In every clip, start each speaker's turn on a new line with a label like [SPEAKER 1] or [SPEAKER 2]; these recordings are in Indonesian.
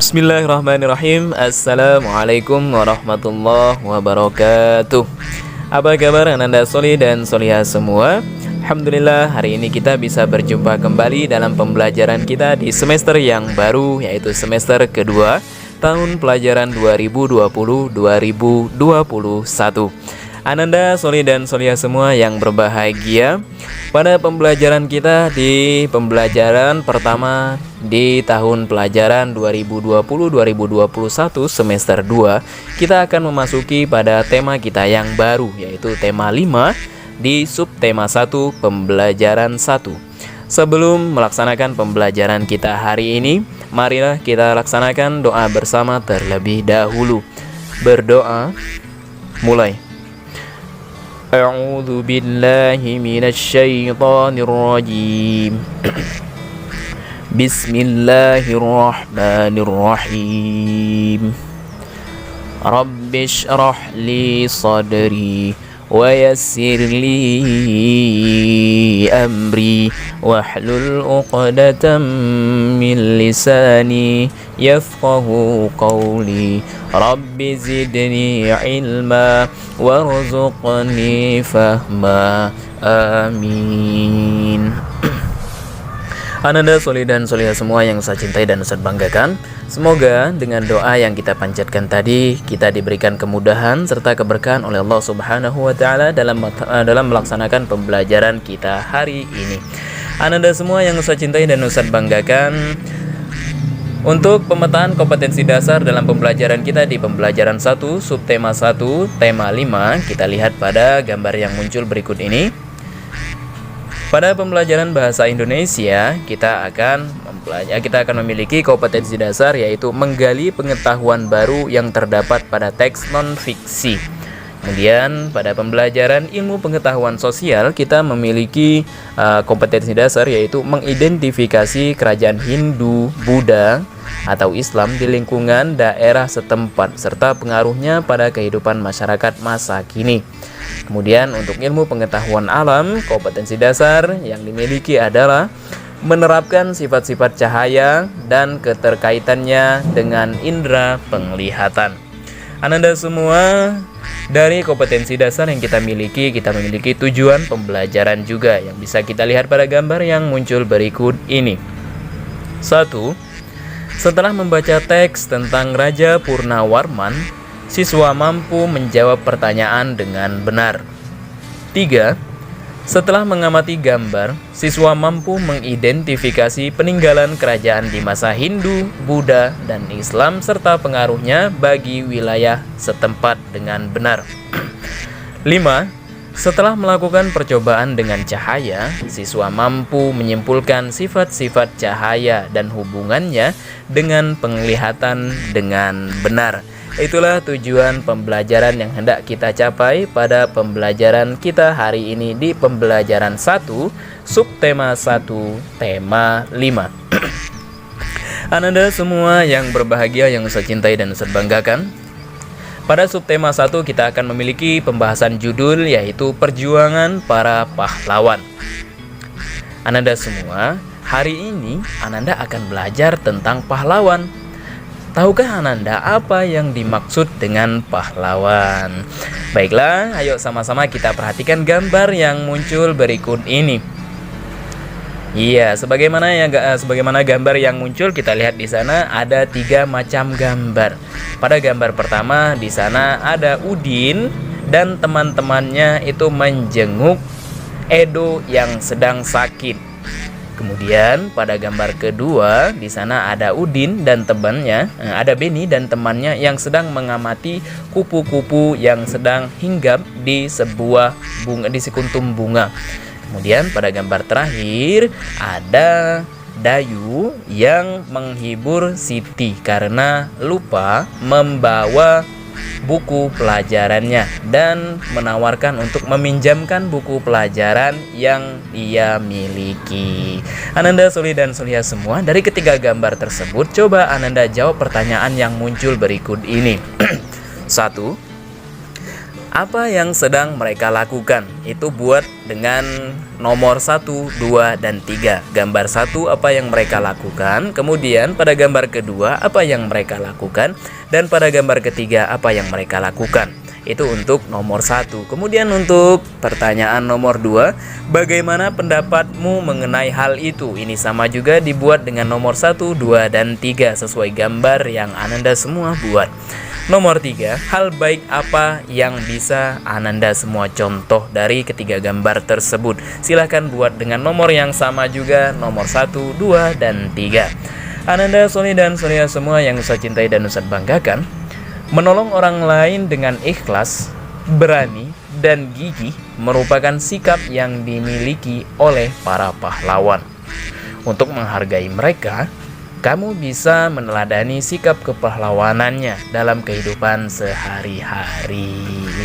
[SPEAKER 1] Bismillahirrahmanirrahim. Assalamualaikum warahmatullahi wabarakatuh. Apa kabar Ananda Soli dan Soliha semua? Alhamdulillah, hari ini kita bisa berjumpa kembali dalam pembelajaran kita di semester yang baru, yaitu semester kedua tahun pelajaran 2020-2021. Ananda Soli dan Soliha semua yang berbahagia, pada pembelajaran kita di pembelajaran pertama di tahun pelajaran 2020-2021 semester 2, kita akan memasuki pada tema kita yang baru, yaitu tema 5 di subtema 1 pembelajaran 1. Sebelum melaksanakan pembelajaran kita hari ini, marilah kita laksanakan doa bersama terlebih dahulu. Berdoa, mulai. A'udzu billahi minasy syaithanir rajim. Bismillahirrahmanirrahim. Rabbi shrah li sadri wa yassir li amri wahlul 'uqdatam min lisani yafqahu qawli. Rabbi zidni ilma warzuqni fahma. Amin. Ananda Soli dan Soliha semua yang saya cintai dan saya banggakan, semoga dengan doa yang kita panjatkan tadi, kita diberikan kemudahan serta keberkahan oleh Allah Subhanahu wa Ta'ala dalam melaksanakan pembelajaran kita hari ini. Ananda semua yang saya cintai dan saya banggakan, untuk pemetaan kompetensi dasar dalam pembelajaran kita di pembelajaran 1, subtema 1, tema 5, kita lihat pada gambar yang muncul berikut ini. Pada pembelajaran bahasa Indonesia, kita akan memiliki kompetensi dasar, yaitu menggali pengetahuan baru yang terdapat pada teks non-fiksi. Kemudian pada pembelajaran ilmu pengetahuan sosial, kita memiliki kompetensi dasar, yaitu mengidentifikasi kerajaan Hindu, Buddha, atau Islam di lingkungan daerah setempat serta pengaruhnya pada kehidupan masyarakat masa kini. Kemudian untuk ilmu pengetahuan alam, kompetensi dasar yang dimiliki adalah menerapkan sifat-sifat cahaya dan keterkaitannya dengan indera penglihatan. Ananda semua, dari kompetensi dasar yang kita memiliki tujuan pembelajaran juga yang bisa kita lihat pada gambar yang muncul berikut ini. 1. Setelah membaca teks tentang Raja Purnawarman, siswa mampu menjawab pertanyaan dengan benar. 3. Setelah mengamati gambar, siswa mampu mengidentifikasi peninggalan kerajaan di masa Hindu, Buddha, dan Islam serta pengaruhnya bagi wilayah setempat dengan benar. 5. Setelah melakukan percobaan dengan cahaya, siswa mampu menyimpulkan sifat-sifat cahaya dan hubungannya dengan penglihatan dengan benar. Itulah tujuan pembelajaran yang hendak kita capai pada pembelajaran kita hari ini di pembelajaran 1, subtema 1, tema 5. Ananda semua yang berbahagia, yang saya cintai dan saya banggakan, pada subtema 1 kita akan memiliki pembahasan judul, yaitu perjuangan para pahlawan. Ananda semua, hari ini Ananda akan belajar tentang pahlawan. Tahukah Ananda apa yang dimaksud dengan pahlawan? Baiklah, ayo sama-sama kita perhatikan gambar yang muncul berikut ini. Iya, sebagaimana gambar yang muncul, kita lihat di sana ada 3 macam gambar. Pada gambar pertama di sana ada Udin dan teman-temannya itu menjenguk Edo yang sedang sakit. Kemudian pada gambar kedua di sana ada Udin dan temannya, ada Beni dan temannya yang sedang mengamati kupu-kupu yang sedang hinggap di sekuntum bunga. Kemudian pada gambar terakhir ada Dayu yang menghibur Siti karena lupa membawa buku pelajarannya dan menawarkan untuk meminjamkan buku pelajaran yang ia miliki. Ananda Soli dan Soliha semua, dari ketiga gambar tersebut, coba Ananda jawab pertanyaan yang muncul berikut ini. 1. Apa yang sedang mereka lakukan? Itu buat dengan nomor 1, 2, dan 3. Gambar 1 apa yang mereka lakukan, kemudian pada gambar kedua apa yang mereka lakukan, dan pada gambar ketiga apa yang mereka lakukan. Itu untuk nomor 1. Kemudian untuk pertanyaan nomor 2, bagaimana pendapatmu mengenai hal itu? Ini sama juga dibuat dengan nomor 1, 2, dan 3 sesuai gambar yang Ananda semua buat. Nomor 3, hal baik apa yang bisa Ananda semua contoh dari ketiga gambar tersebut? Silahkan buat dengan nomor yang sama juga, nomor 1, 2, dan 3. Ananda Soli dan Solia semua yang Ustaz cintai dan Ustaz banggakan, menolong orang lain dengan ikhlas, berani, dan gigih merupakan sikap yang dimiliki oleh para pahlawan. Untuk menghargai mereka, kamu bisa meneladani sikap kepahlawanannya dalam kehidupan sehari-hari.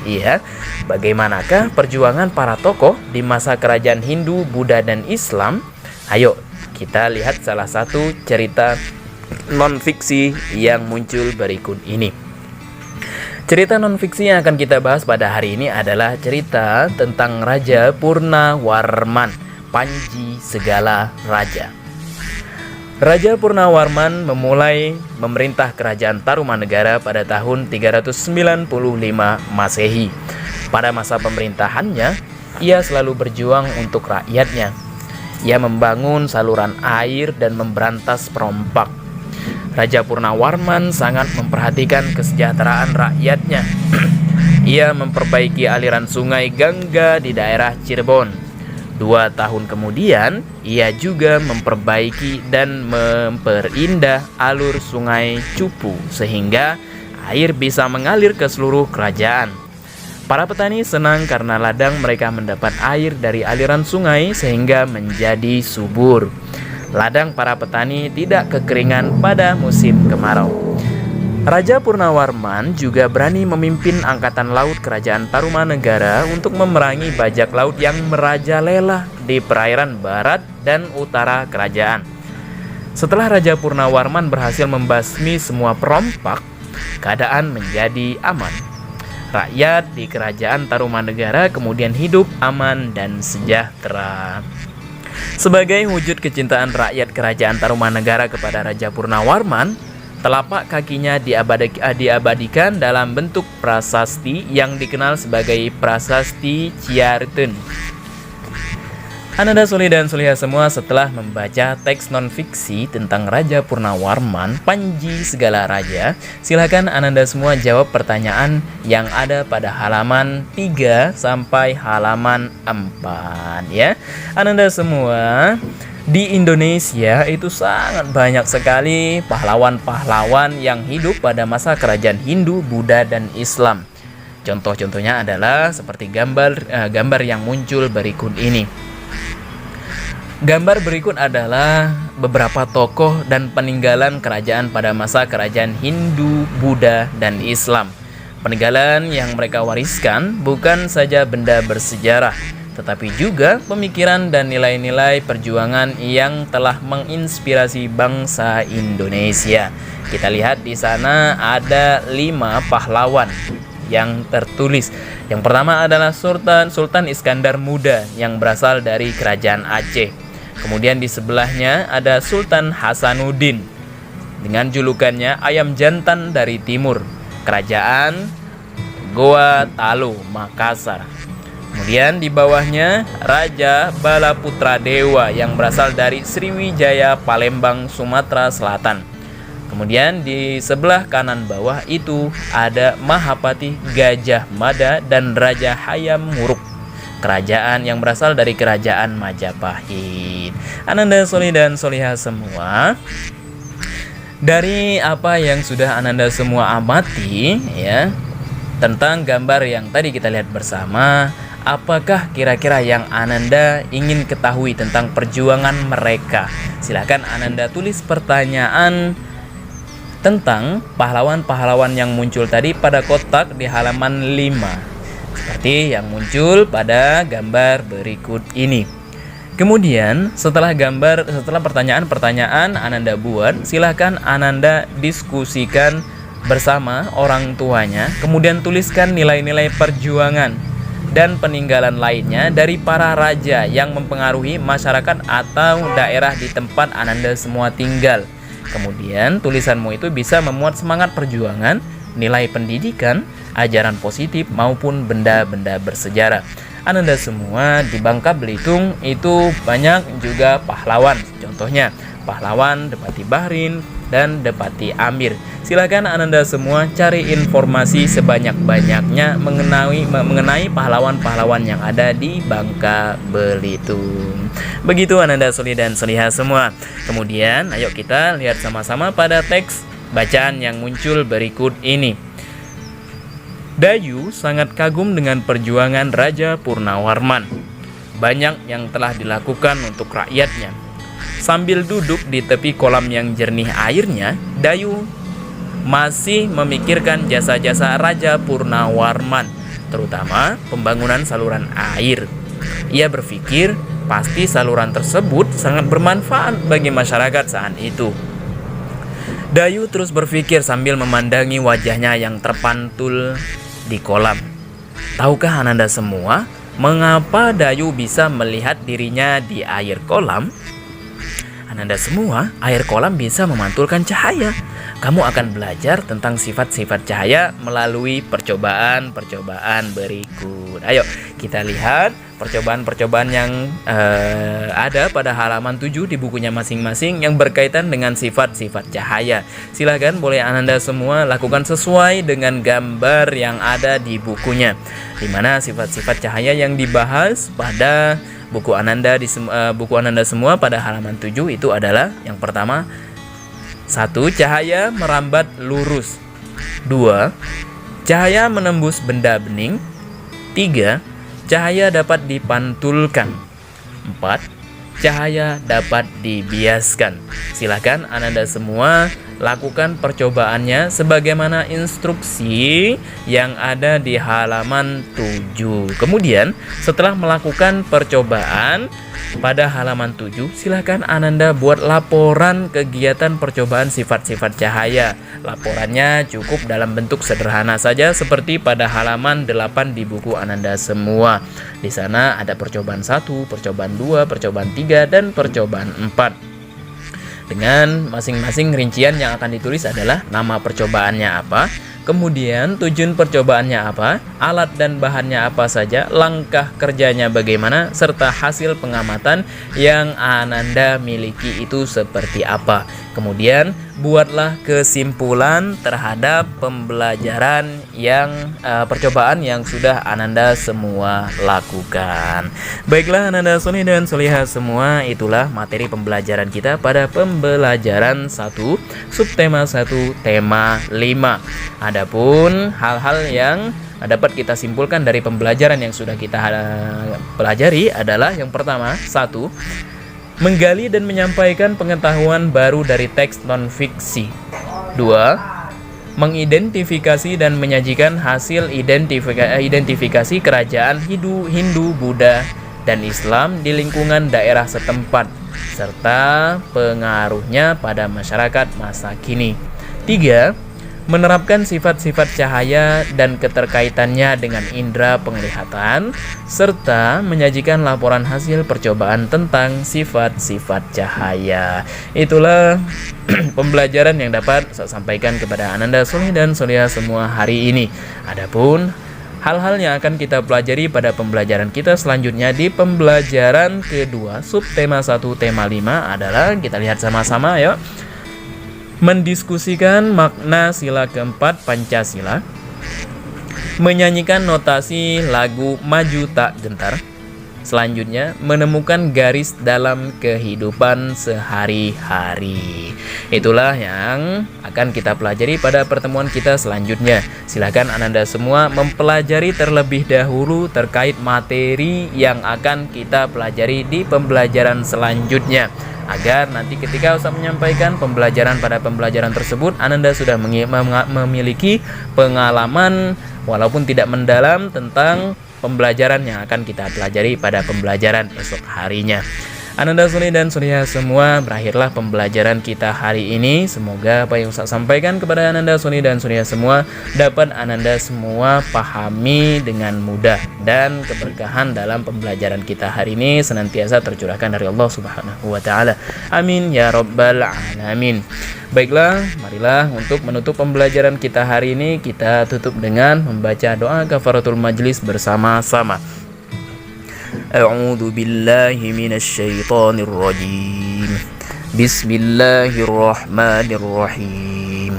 [SPEAKER 1] Ya, bagaimanakah perjuangan para tokoh di masa kerajaan Hindu, Buddha, dan Islam? Ayo kita lihat salah satu cerita non-fiksi yang muncul berikut ini. Cerita non-fiksi yang akan kita bahas pada hari ini adalah cerita tentang Raja Purnawarman, Panji segala raja. Raja Purnawarman memulai memerintah kerajaan Tarumanegara pada tahun 395 Masehi. Pada masa pemerintahannya, ia selalu berjuang untuk rakyatnya. Ia membangun saluran air dan memberantas perompak. Raja Purnawarman sangat memperhatikan kesejahteraan rakyatnya. Ia memperbaiki aliran sungai Gangga di daerah Cirebon. 2 tahun kemudian, ia juga memperbaiki dan memperindah alur sungai Cupu sehingga air bisa mengalir ke seluruh kerajaan. Para petani senang karena ladang mereka mendapat air dari aliran sungai sehingga menjadi subur. Ladang para petani tidak kekeringan pada musim kemarau. Raja Purnawarman juga berani memimpin angkatan laut kerajaan Tarumanegara untuk memerangi bajak laut yang merajalela di perairan barat dan utara kerajaan. Setelah Raja Purnawarman berhasil membasmi semua perompak, keadaan menjadi aman. Rakyat di kerajaan Tarumanegara kemudian hidup aman dan sejahtera. Sebagai wujud kecintaan rakyat kerajaan Tarumanegara kepada Raja Purnawarman, telapak kakinya diabadikan dalam bentuk prasasti yang dikenal sebagai Prasasti Ciarten. Ananda Soli dan Solia semua, setelah membaca teks non-fiksi tentang Raja Purnawarman, Panji segala raja, silakan Ananda semua jawab pertanyaan yang ada pada halaman 3 sampai halaman 4 ya. Ananda semua, di Indonesia itu sangat banyak sekali pahlawan-pahlawan yang hidup pada masa kerajaan Hindu, Buddha, dan Islam. Contoh-contohnya adalah seperti gambar yang muncul berikut ini. Gambar berikut adalah beberapa tokoh dan peninggalan kerajaan pada masa kerajaan Hindu, Buddha, dan Islam. Peninggalan yang mereka wariskan bukan saja benda bersejarah, tetapi juga pemikiran dan nilai-nilai perjuangan yang telah menginspirasi bangsa Indonesia. Kita lihat di sana ada 5 pahlawan yang tertulis. Yang pertama adalah Sultan Iskandar Muda yang berasal dari kerajaan Aceh. Kemudian di sebelahnya ada Sultan Hasanuddin dengan julukannya Ayam Jantan dari Timur, kerajaan Goa Talu, Makassar. Kemudian di bawahnya Raja Balaputra Dewa yang berasal dari Sriwijaya, Palembang, Sumatera Selatan. Kemudian di sebelah kanan bawah itu ada Mahapati Gajah Mada dan Raja Hayam Wuruk, kerajaan yang berasal dari kerajaan Majapahit. Ananda Soli dan Soliha semua, dari apa yang sudah Ananda semua amati ya tentang gambar yang tadi kita lihat bersama, apakah kira-kira yang Ananda ingin ketahui tentang perjuangan mereka? Silakan Ananda tulis pertanyaan tentang pahlawan-pahlawan yang muncul tadi pada kotak di halaman 5, seperti yang muncul pada gambar berikut ini. Kemudian setelah pertanyaan-pertanyaan Ananda buat, silakan Ananda diskusikan bersama orang tuanya, kemudian tuliskan nilai-nilai perjuangan dan peninggalan lainnya dari para raja yang mempengaruhi masyarakat atau daerah di tempat Ananda semua tinggal. Kemudian tulisanmu itu bisa memuat semangat perjuangan, nilai pendidikan, ajaran positif maupun benda-benda bersejarah. Ananda semua di Bangka Belitung itu banyak juga pahlawan. Contohnya pahlawan Depati Bahrin dan Depati Amir. Silakan Ananda semua cari informasi sebanyak-banyaknya mengenai pahlawan-pahlawan yang ada di Bangka Belitung. Begitu Ananda Soli dan Soliha semua. Kemudian ayo kita lihat sama-sama pada teks bacaan yang muncul berikut ini. Dayu sangat kagum dengan perjuangan Raja Purnawarman. Banyak yang telah dilakukan untuk rakyatnya. Sambil duduk di tepi kolam yang jernih airnya, Dayu masih memikirkan jasa-jasa Raja Purnawarman, terutama pembangunan saluran air. Ia berpikir pasti saluran tersebut sangat bermanfaat bagi masyarakat saat itu. Dayu terus berpikir sambil memandangi wajahnya yang terpantul di kolam. Tahukah Ananda semua mengapa Dayu bisa melihat dirinya di air kolam? Ananda semua, air kolam bisa memantulkan cahaya. Kamu akan belajar tentang sifat-sifat cahaya melalui percobaan-percobaan berikut. Ayo kita lihat percobaan-percobaan yang ada pada halaman 7 di bukunya masing-masing yang berkaitan dengan sifat-sifat cahaya. Silahkan boleh Ananda semua lakukan sesuai dengan gambar yang ada di bukunya, di mana sifat-sifat cahaya yang dibahas pada buku Ananda buku Ananda semua pada halaman 7 itu adalah yang pertama, 1. Cahaya merambat lurus. 2. Cahaya menembus benda bening. 3. Cahaya dapat dipantulkan. 4. Cahaya dapat dibiaskan. Silakan Ananda semua lakukan percobaannya sebagaimana instruksi yang ada di halaman 7. Kemudian setelah melakukan percobaan pada halaman 7, silakan Ananda buat laporan kegiatan percobaan sifat-sifat cahaya. Laporannya cukup dalam bentuk sederhana saja seperti pada halaman 8 di buku Ananda semua. Di sana ada percobaan 1, percobaan 2, percobaan 3, dan percobaan 4. Dengan masing-masing rincian yang akan ditulis adalah nama percobaannya apa, kemudian tujuan percobaannya apa, alat dan bahannya apa saja, langkah kerjanya bagaimana, serta hasil pengamatan yang Ananda miliki itu seperti apa. Kemudian buatlah kesimpulan terhadap pembelajaran yang percobaan yang sudah Ananda semua lakukan. Baiklah Ananda Soli dan Soliha semua, itulah materi pembelajaran kita pada pembelajaran 1, subtema 1, tema 5. Adapun hal-hal yang dapat kita simpulkan dari pembelajaran yang sudah kita pelajari adalah yang pertama, 1. Menggali dan menyampaikan pengetahuan baru dari teks non-fiksi. 2. Mengidentifikasi dan menyajikan hasil identifikasi kerajaan Hindu, Buddha, dan Islam di lingkungan daerah setempat, serta pengaruhnya pada masyarakat masa kini. 3. Menerapkan sifat-sifat cahaya dan keterkaitannya dengan indera penglihatan, serta menyajikan laporan hasil percobaan tentang sifat-sifat cahaya. Itulah pembelajaran yang dapat saya sampaikan kepada Ananda Soli dan Soliha semua hari ini. Adapun hal-hal yang akan kita pelajari pada pembelajaran kita selanjutnya di pembelajaran kedua, subtema 1, tema 5 adalah, kita lihat sama-sama yuk. Mendiskusikan makna sila keempat Pancasila, menyanyikan notasi lagu Maju Tak Gentar. Selanjutnya, menemukan garis dalam kehidupan sehari-hari. Itulah yang akan kita pelajari pada pertemuan kita selanjutnya. Silakan Ananda semua mempelajari terlebih dahulu terkait materi yang akan kita pelajari di pembelajaran selanjutnya, agar nanti ketika Ustaz menyampaikan pembelajaran pada pembelajaran tersebut, Ananda sudah memiliki pengalaman walaupun tidak mendalam tentang pembelajaran yang akan kita pelajari pada pembelajaran esok harinya. Ananda Suni dan Surya semua, berakhirlah pembelajaran kita hari ini. Semoga apa yang Ustaz sampaikan kepada Ananda Suni dan Surya semua dapat Ananda semua pahami dengan mudah, dan keberkahan dalam pembelajaran kita hari ini senantiasa tercurahkan dari Allah Subhanahu wa taala. Amin ya rabbal alamin. Baiklah, marilah untuk menutup pembelajaran kita hari ini kita tutup dengan membaca doa kafaratul majlis bersama-sama. A'udzu billahi minasy syaithanir rajim. Bismillahirrahmanirrahim.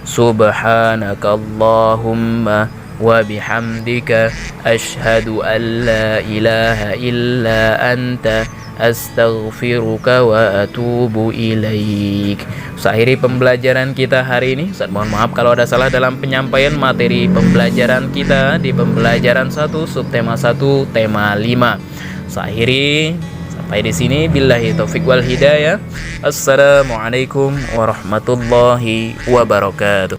[SPEAKER 1] Subhanakallahumma wa bihamdika asyhadu an la ilaha illa anta astaghfiruka wa atubu ilaik. Akhiri pembelajaran kita hari ini. Ustaz mohon maaf kalau ada salah dalam penyampaian materi pembelajaran kita di pembelajaran 1 subtema 1 tema 5. Akhiri sampai di sini, billahi taufik wal hidayah. Assalamualaikum warahmatullahi wabarakatuh.